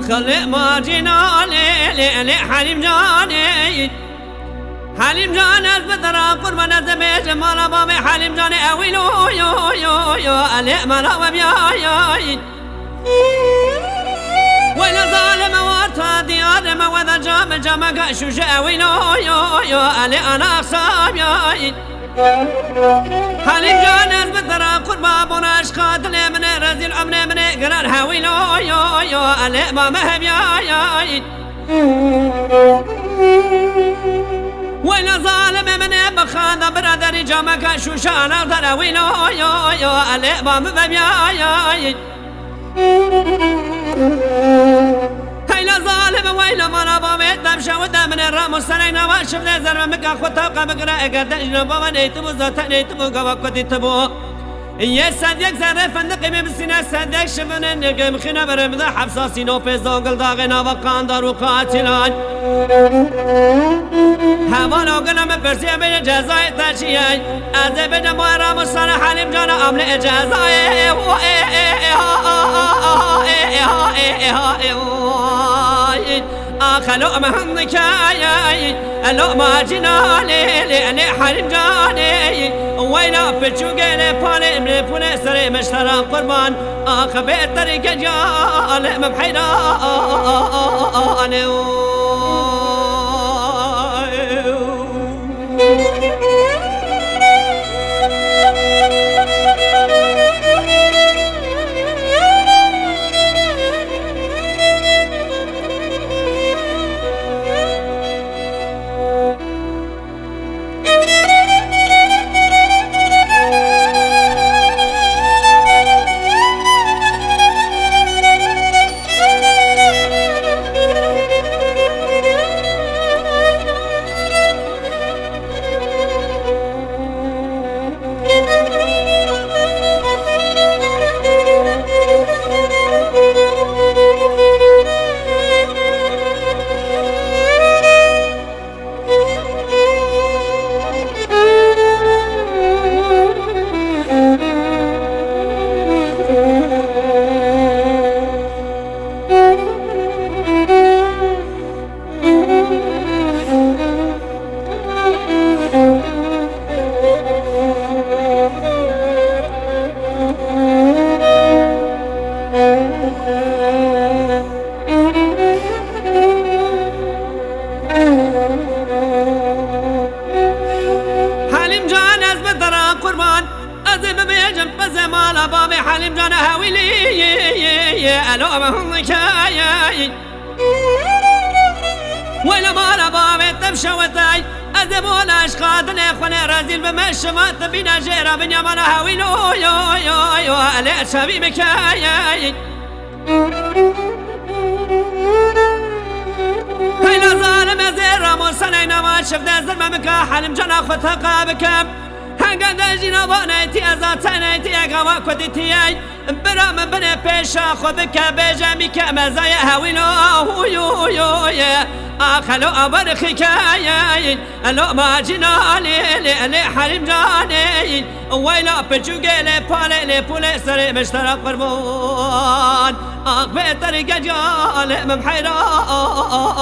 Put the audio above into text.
خلق ما جينا لي حليم جاني حليم جان از بدرا قربان از بیج مالا بام حليم جان اويلو يو يو يو علي مالا وبياي ولا ظالم وارتا ديار ما وذا جام شوش اويلو يو يو علي انا اخصاب ياي حليم جان از بدرا قربان بوناش قاتل من رزيل عمري من قرار هاويلو يو يو علي ماما هبياي ولا ظالم من بخاذ برادر جامك شوشان اغدر ويلو يو يو علي ماما ببياي هيلا ظالم ويلا مرا بامي دمشا ودم من الرام السنين واشف لزر مكا خطاقا بقرا اقدر جنوبا ونيتبو زاتا نيتبو قواقو ديتبو يا صديق زر فندق بمسينا صديق شفن النقم خنا برمضا حبساسي نو بيزوغل داغنا وقاندر وقاتلان هوانو قلم برسي بين جزاي تاشياي ازي بين موارا مصانا حليم جانا عمل جزاي خلو مهنك لو ما جينا لي حليم جاني ويلا بتشوقي بالي من فول سري مشترى قربان خبير طريق جال مبحيرا حليم جان از بدرا قربان ازي ببيجم بزي مالا بابي حليم جان هاويلي الو مهنك ولا مالا بابي تمشوتاي ازي بولاش قادن اخواني رازيل بمشمات بينا جيرا بنيا مانا هاويلو يو يو يو الي شبي مكاي هيلا ظالم زير موسنين ما شفت زلمة مكا حلم جنا خطا بكم هنقد جينا بانيتي ازاتنيتي اقوا كدتي برام بني بيشا خذك بجامي كمزايا هاويلو يو يو يا اخلو ابرخك يا لو ما جينا لي حلم جاني ويلا بتشوقي لي بالي لي بولي سري مشترى قربان بيتر جال مبحيران